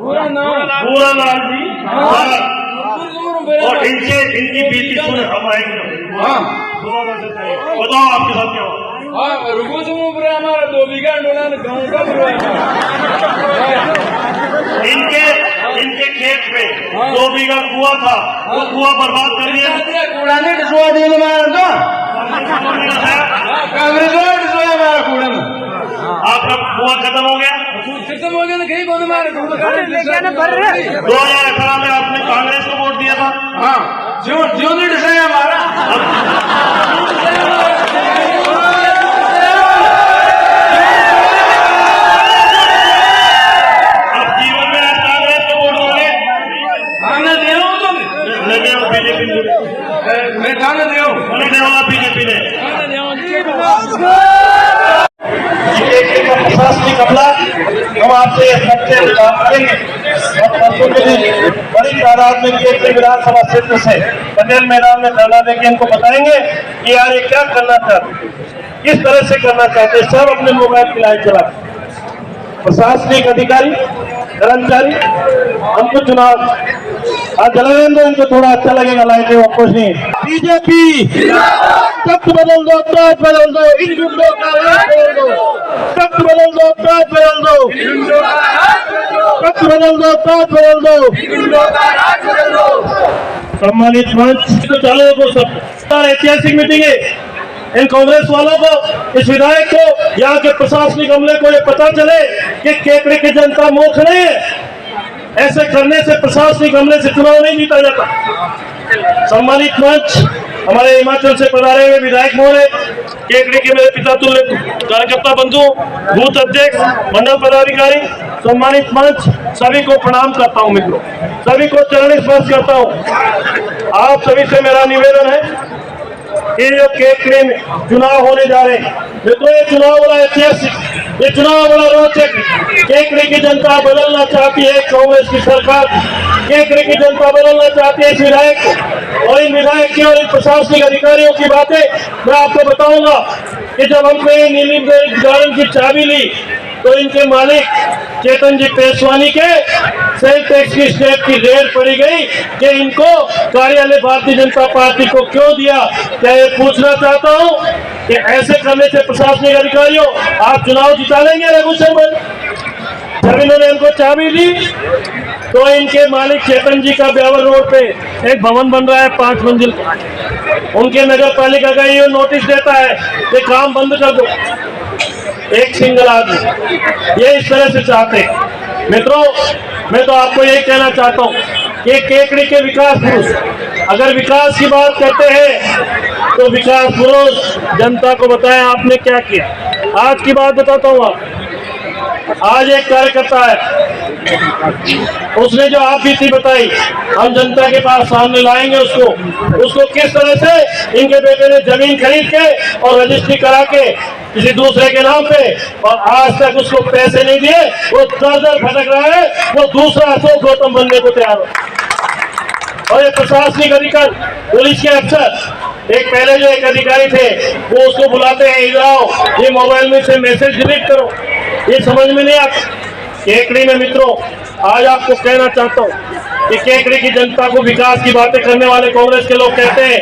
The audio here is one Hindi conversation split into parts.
पूरा लाल जी। और इनकी बीती सुन हम आएंगे। बताओ आपके साथ क्या हुआ? रुको तुम हमारा 2 बीघा डोला गाँव का इनके खेत में 2 बीघा कुआ था, वो कुआ बर्बाद कर दिया। कूड़ा नहीं डिसवा दिया हमारा कांग्रेस हमारा कूड़ा में आपका कुआ खत्म हो गया ना कहीं कौन हमारे 2018 में आपने कांग्रेस को वोट दिया था। हाँ जो नहीं डिसाया हमारा बीजेपी ने प्रशासनिक हमला हम आपसे करेंगे। परसों के दिन बड़ी तादाद में विधानसभा क्षेत्र से पटेल मैदान में धरना देके इनको बताएंगे कि यार ये क्या करना चाहते, किस तरह से करना चाहते। सब अपने मोबाइल की लाइट चलाते, प्रशासनिक अधिकारी कर्मचारी हमको चुनाव आज जलाने दो, इनको थोड़ा अच्छा लगेगा लाइटें, वो कुछ नहीं। बीजेपी तख्त बदल दो, ताज बदल दो, इन गुंडों का राज बदल दो। तख्त बदल दो, ताज बदल दो, तख्त बदल दो, ताज बदल दो। सम्मानित मंच चालू को सब ऐतिहासिक मीटिंग है। इन कांग्रेस वालों को, इस विधायक को, यहाँ के प्रशासनिक अमले को ये पता चले कि केकड़ी की जनता मूर्ख नहीं है। ऐसे करने से, प्रशासनिक अमले से चुनाव नहीं जीता जाता। सम्मानित मंच, हमारे हिमाचल से पधारे हुए विधायक महोदय, केकड़ी के मेरे पिता तुल्य कार्यकर्ता बंधु, बूथ अध्यक्ष, मंडल पदाधिकारी, सम्मानित मंच, सभी को प्रणाम करता हूं। मित्रों, सभी को चरण स्पर्श करता हूं। आप सभी से मेरा निवेदन है, ये जो केकड़ी में चुनाव होने जा रहे हैं, मित्रों, ये चुनाव बड़ा ऐतिहासिक, ये चुनाव बड़ा रोचक। केकड़ी की जनता बदलना चाहती है कांग्रेस की सरकार, केकड़ी की जनता बदलना चाहती है इस विधायक को, और इन विधायक की और इन प्रशासनिक अधिकारियों की बातें मैं आपको बताऊंगा कि जब हमने नीली गार्डन की चाबी ली तो इनके मालिक चेतन जी पेशवानी के सेल टैक्स की स्टेट की रेड पड़ी गई कि इनको कार्यालय भारतीय जनता पार्टी को क्यों दिया। क्या ये पूछना चाहता हूं कि ऐसे करने से प्रशासनिक अधिकारियों आप चुनाव जिता लेंगे रघु शर्मा? जब इन्होंने इनको चाबी दी तो इनके मालिक चेतन जी का ब्यावर रोड पे एक भवन बन रहा है 5 मंजिल का। उनके नगर पालिका का ये नोटिस देता है कि काम बंद कर दो। एक सिंगल आदमी ये इस तरह से चाहते। मित्रों, मैं तो आपको यही कहना चाहता हूँ कि केकड़ी के विकास पुरुष अगर विकास की बात करते हैं तो विकास पुरुष जनता को बताएं आपने क्या किया। आज की बात बताता हूँ आप। आज एक कार्यकर्ता है, उसने जो आप बीती बताई हम जनता के पास सामने लाएंगे। उसको किस तरह से इनके बेटे ने जमीन खरीद के और रजिस्ट्री करा के किसी दूसरे के नाम पे, और आज तक उसको पैसे नहीं दिए, वो दर भटक रहा है, वो दूसरा अशोक गौतम बनने को तैयार हो। और ये प्रशासनिक अधिकारी, पुलिस के अफसर, एक पहले जो एक अधिकारी थे वो उसको बुलाते हैं, इधर आओ, ये मोबाइल में से मैसेज डिलीट करो। ये समझ में नहीं आता। केकड़ी में मित्रों, आज आपको कहना चाहता हूँ कि केकड़ी की जनता को विकास की बातें करने वाले कांग्रेस के लोग कहते हैं,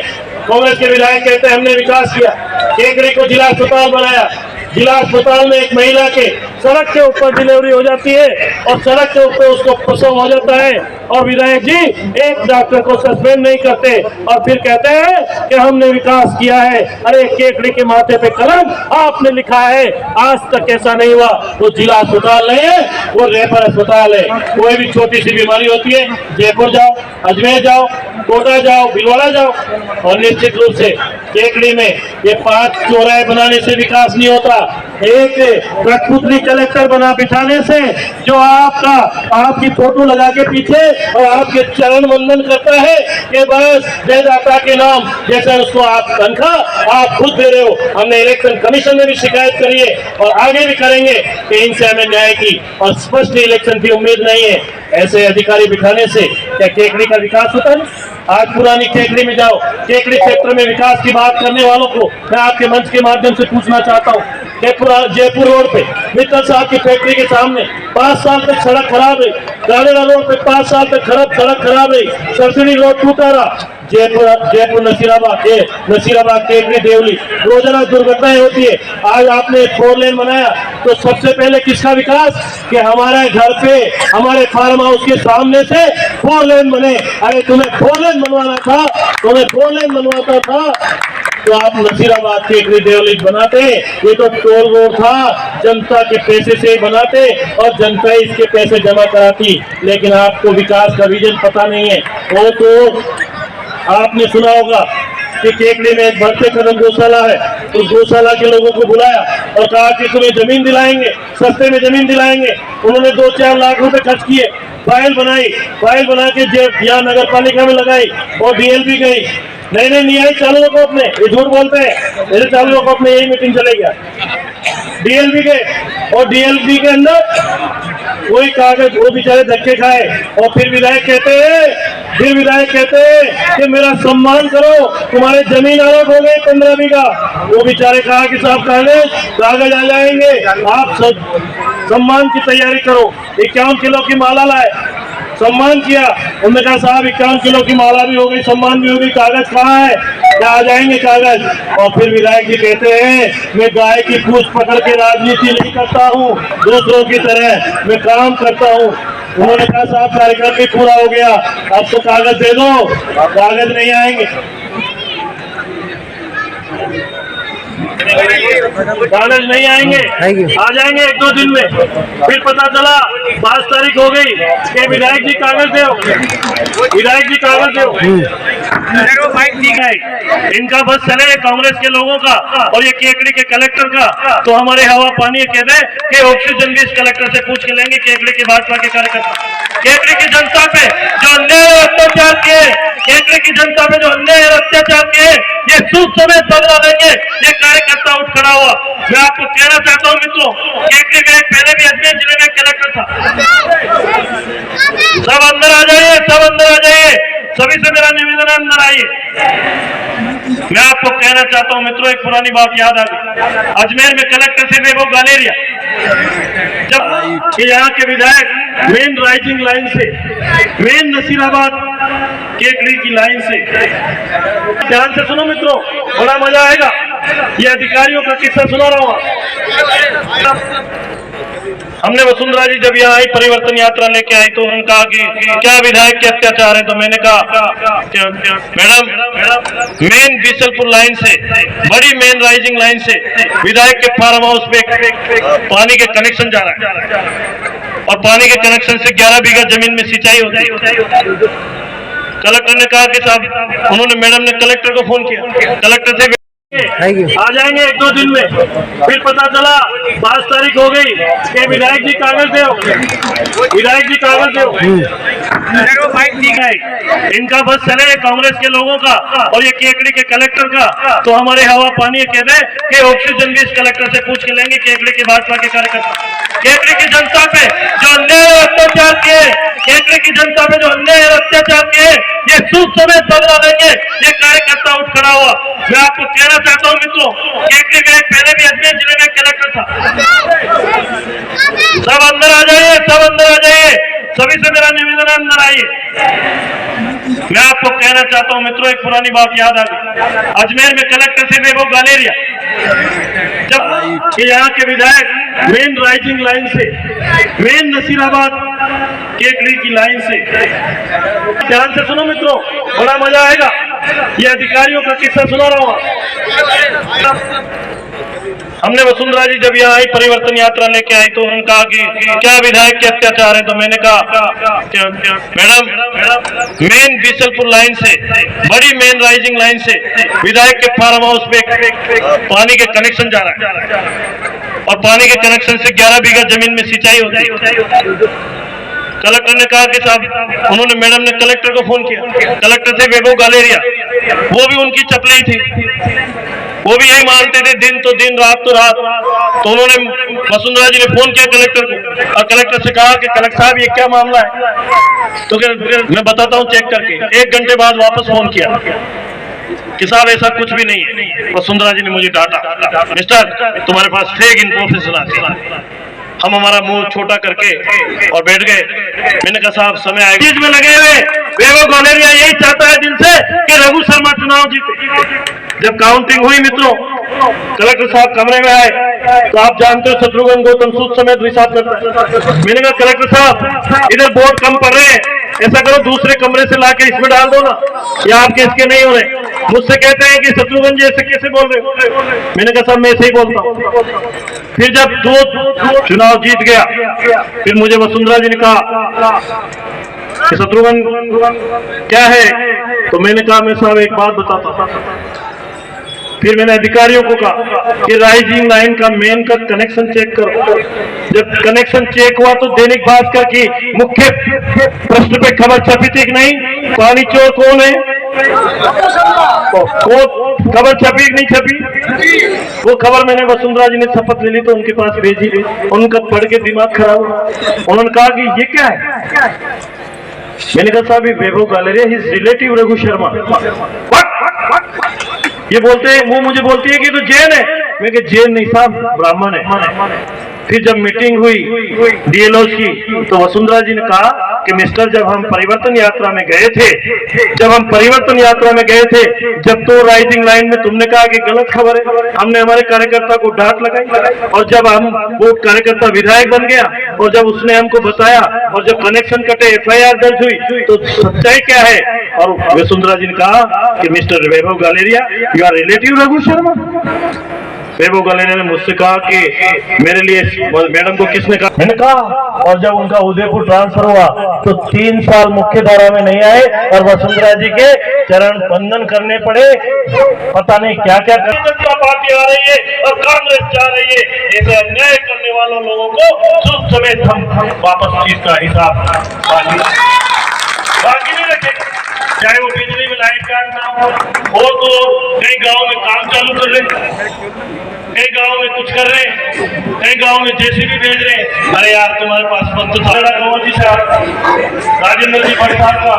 कांग्रेस के विधायक कहते हैं हमने विकास किया, केकड़ी को जिला अस्पताल बनाया। जिला अस्पताल में एक महिला के सड़क के ऊपर डिलीवरी हो जाती है और सड़क के ऊपर उसको प्रसव हो जाता है, और विधायक जी एक डॉक्टर को सस्पेंड नहीं करते और फिर कहते हैं कि हमने विकास किया है। अरे केकड़ी के माथे पे कलम आपने लिखा है, आज तक ऐसा नहीं हुआ। वो जिला अस्पताल नहीं है, वो रेफर अस्पताल है। कोई भी छोटी सी बीमारी होती है, जयपुर जाओ, अजमेर जाओ, कोटा जाओ, भिलवाड़ा जाओ। और निश्चित रूप से केकड़ी में ये 5 चौराहे बनाने से विकास नहीं होता। एक कठपुतली कलेक्टर बना बिठाने से, जो आपकी फोटो लगा के पीछे और आपके चरण वंदन करता है कि बस जयदाता के नाम, जैसे उसको आप तनख्वाह आप खुद दे रहे हो। हमने इलेक्शन कमीशन में भी शिकायत करी है और आगे भी करेंगे कि इनसे हमें न्याय की और स्पष्ट इलेक्शन की उम्मीद नहीं है। ऐसे अधिकारी बिठाने से क्या केकड़ी का विकास होता है? आज पुरानी केकड़ी में जाओ, केकड़ी क्षेत्र में विकास की बात करने वालों को मैं आपके मंच के माध्यम से पूछना चाहता हूँ। जयपुर रोड पे मित्तल साहब की फैक्ट्री के सामने 5 साल तक सड़क खराब रही, गाड़ेला रोड पे 5 साल तक सड़क खराब रही, सरसड़ी रोड टूटा रहा। जयपुर नसीराबाद केकड़ी देवली रोजाना दुर्घटनाएं होती है। आज आपने 4 लेन बनाया तो सबसे पहले किसका विकास? कि हमारे घर पे, हमारे फार्म हाउस के सामने से 4 लेन बने। अरे तुम्हें 4 लेन बनवाना था, तुम्हें 4 लेन बनवाता था तो आप नसीराबाद केकड़ी देवली बनाते। ये तो टोल रोड था, जनता के पैसे से बनाते और जनता इसके पैसे जमा कराती। लेकिन आपको विकास का विजन पता नहीं है। वो तो आपने सुना होगा कि केकड़ी में एक बढ़ते कदम गौशाला है, उस गौशाला के लोगों को बुलाया और कहा कि तुम्हें जमीन दिलाएंगे, सस्ते में जमीन दिलाएंगे। उन्होंने 2-4 लाख रुपए खर्च किए, फाइल बना के यहाँ नगर पालिका में लगाई और डीएलपी गई। नहीं आई, चालू रखो अपने, ये झूठ बोलते हैं, मेरे चालू रखो अपने, यही मीटिंग चलेगा। डीएलपी गए और डीएलपी के अंदर वही कागज, वो बेचारे धक्के खाए और फिर विधायक कहते हैं कि मेरा सम्मान करो, तुम्हारे जमीन अलग हो गए 15 बीघा। वो बेचारे कहा कि साहब कागज आ जाएंगे, आप सम्मान की तैयारी करो। 51 किलो की माला लाए, सम्मान किया। उन्होंने कहा साहब 51 किलो की माला भी हो गई, सम्मान भी हो गई, कागज कहाँ है? क्या आ जाएंगे कागज? और फिर विधायक जी कहते हैं मैं गाय की पूंछ पकड़ के राजनीति नहीं करता हूँ, दूसरों की तरह मैं काम करता हूँ। उन्होंने कहा साहब कार्यक्रम भी पूरा हो गया, अब तो कागज दे दो। कागज नहीं आएंगे, कागज नहीं आएंगे, आ जाएंगे 1-2 दिन में। फिर पता चला 5 तारीख हो गई कि विधायक जी कागज दो, विधायक जी कागज दो। ठीक है, इनका बस चले कांग्रेस के लोगों का और ये केकड़ी के कलेक्टर का तो हमारे हवा पानी कह दे कि ऑक्सीजन भी इस कलेक्टर से पूछ के लेंगे। केकड़ी के भाजपा के कार्यकर्ता केकड़ी की जनता पे जो अन्याय और अत्याचार किए, केकड़ी की जनता पे जो अन्याय और अत्याचार किए, ये सूद समेत बदला देंगे। ये कार्यकर्ता उठ खड़ा हुआ। मैं आपको कहना चाहता हूँ मित्रों, केकड़ी में पहले भी अजमेर जिले में कलेक्टर था। सब अंदर आ जाइए, सब अंदर आ जाइए, सभी से मेरा निवेदन है अंदर आइए। मैं आपको कहना चाहता हूं मित्रों, एक पुरानी बात याद आ गई। अजमेर में कलेक्टर से वो गालेरिया, जब यहाँ के विधायक मेन राइजिंग लाइन से, मेन नसीराबाद केकड़ी की लाइन से, ध्यान से सुनो मित्रों, बड़ा मजा आएगा। ये अधिकारियों का किस्सा सुना रहा हूं। हमने वसुंधरा जी जब यहाँ आई, परिवर्तन यात्रा लेके आई, तो उन्होंने कहा कि क्या विधायक के अत्याचार है? तो मैंने कहा मैडम मेन बीसलपुर लाइन से, बड़ी मेन राइजिंग लाइन से विधायक के फार्म हाउस पे पानी के कनेक्शन जा रहा है और पानी के कनेक्शन से 11 बीघा जमीन में सिंचाई होती है। कलेक्टर ने कहा कि साहब, उन्होंने मैडम ने कलेक्टर को फोन किया, कलेक्टर से आ जाएंगे 1-2 दिन में। फिर पता चला 5 तारीख हो गई कि विधायक जी कागज दो, विधायक जी कागज दो। ठीक है, इनका बस चले कांग्रेस के लोगों का और ये केकड़ी के कलेक्टर का तो हमारे हवा पानी कह दे कि ऑक्सीजन भी इस कलेक्टर से पूछ के लेंगे। केकड़ी के भाजपा के कार्यकर्ता केकड़ी की जनता पे जो अन्याय और अत्याचार किए, केकड़ी की जनता पे जो अन्याय और अत्याचार किए, ये सूद समेत बदला देंगे। ये कार्यकर्ता उठ खड़ा हुआ। मैं आपको कहना चाहता हूं मित्रों, केकड़ी में पहले भी अजमेर जिले में कलेक्टर था। सब अंदर आ जाइए, सब अंदर आ जाइए, सभी से मेरा निवेदन है अंदर आइए। मैं आपको कहना चाहता हूं मित्रों, एक पुरानी बात याद आ गई। अजमेर में कलेक्टर से वो गालेरिया, जब यहाँ के विधायक मेन राइजिंग लाइन से, मेन नसीराबाद केकड़ी की लाइन से, ध्यान से सुनो मित्रों, बड़ा मजा आएगा। ये अधिकारियों का किस्सा सुना रहा हूं। हमने वसुंधरा जी जब यहाँ आई, परिवर्तन यात्रा लेके आई, तो उन्होंने कहा कि क्या विधायक के अत्याचार है? तो मैंने कहा मैडम मेन बीसलपुर लाइन से, बड़ी मेन राइजिंग लाइन से विधायक के फार्म हाउस पे पानी के कनेक्शन जा रहा है और पानी के कनेक्शन से 11 बीघा जमीन में सिंचाई होती है। कलेक्टर ने कहा कि साहब, उन्होंने मैडम ने कलेक्टर को फोन किया, कलेक्टर से वो गालेरिया, वो भी उनकी चपलाई थी। वो भी यही मानते थे, दिन तो दिन रात तो रात। तो उन्होंने वसुंधरा जी ने फोन किया कलेक्टर को और कलेक्टर से कहा कि कलेक्टर साहब ये क्या मामला है। तो मैं बताता हूँ चेक करके। 1 घंटे बाद वापस फोन किया कि साहब ऐसा कुछ भी नहीं है। वसुंधरा जी ने मुझे डांटा, मिस्टर तुम्हारे पास फेक इन्फॉर्मेशन आती है। हम हमारा मुंह छोटा करके और बैठ गए। मैंने कहा साहब समय आएगा। बीच में लगे हुए वैभव गलेरिया यही चाहता है दिल से कि रघु शर्मा चुनाव जीते। जब काउंटिंग हुई मित्रों, कलेक्टर साहब कमरे में आए तो आप जानते हो शत्रुघ्न गौतम सूद समेत हिसाब करता है। मैंने कहा कलेक्टर साहब इधर वोट कम पड़ रहे हैं, ऐसा करो दूसरे कमरे से लाके इसमें डाल दो ना, या आपके इसके नहीं हो रहे। मुझसे कहते हैं कि शत्रुघ्न जी ऐसे कैसे बोल रहे हो। मैंने कहा साहब मैं ऐसे ही बोलता हूँ। फिर जब दो चुनाव जीत गया, फिर मुझे वसुंधरा जी ने कहा कि शत्रुघ्न क्या है, तो मैंने कहा मैं साहब एक बात बताता हूँ। फिर मैंने अधिकारियों को कहा कि राइजिंग लाइन का मेन का कनेक्शन चेक करो। जब कनेक्शन चेक हुआ तो दैनिक भास्कर की मुख्य प्रश्न पे खबर छपी थी कि नहीं, पानी चोर कौन है, खबर छपी कि नहीं छपी। वो खबर मैंने वसुंधरा जी ने शपथ ले ली तो उनके पास भेजी, उनका पढ़ के दिमाग खराब हुआ। उन्होंने कहा कि ये क्या है। मैंने कहा साहब ये वैभव गलेरिया हिज रिलेटिव रघु शर्मा। ये बोलते हैं, वो मुझे बोलती है कि तो जैन है। मैं कहा जैन नहीं साहब, ब्राह्मण है। फिर जब मीटिंग हुई डीएलओ की तो वसुंधरा जी ने कहा कि मिस्टर जब हम परिवर्तन यात्रा में गए थे, जब तो राइजिंग लाइन में तुमने कहा कि गलत खबर है, हमने हमारे कार्यकर्ता को डांट लगाई। और जब हम वो कार्यकर्ता विधायक बन गया और जब उसने हमको बताया और जब कनेक्शन कटे एफआईआर दर्ज हुई तो सच्चाई क्या है। और वसुंधरा जी ने कहा कि Mister Vaibhav Galeria you are relative Raghu Sharma. Vaibhav Galeria ने मुझसे कहा कि मेरे लिए मैडम को किसने कहा। मैंने कहा, और जब उनका उदयपुर ट्रांसफर हुआ तो 3 साल मुख्य धारा में नहीं आए और वसुंधरा जी के चरण वंदन करने पड़े। पता नहीं क्या क्या जनता पार्टी आ रही है और कांग्रेस जा रही है। ऐसे अन्याय करने वालों लोगों को सूद समेत हम वापस चीज का हिसाब बाकी नहीं रखेंगे। चाहे वो बिजली में लाइट काटना हो, तो कई गाँव में काम चालू कर रहे, कई गाँव में कुछ कर रहे, कई गाँव में जेसीबी भेज रहे। अरे यार तुम्हारे पास पत्र था राजेंद्र जी भट्ट साहब का।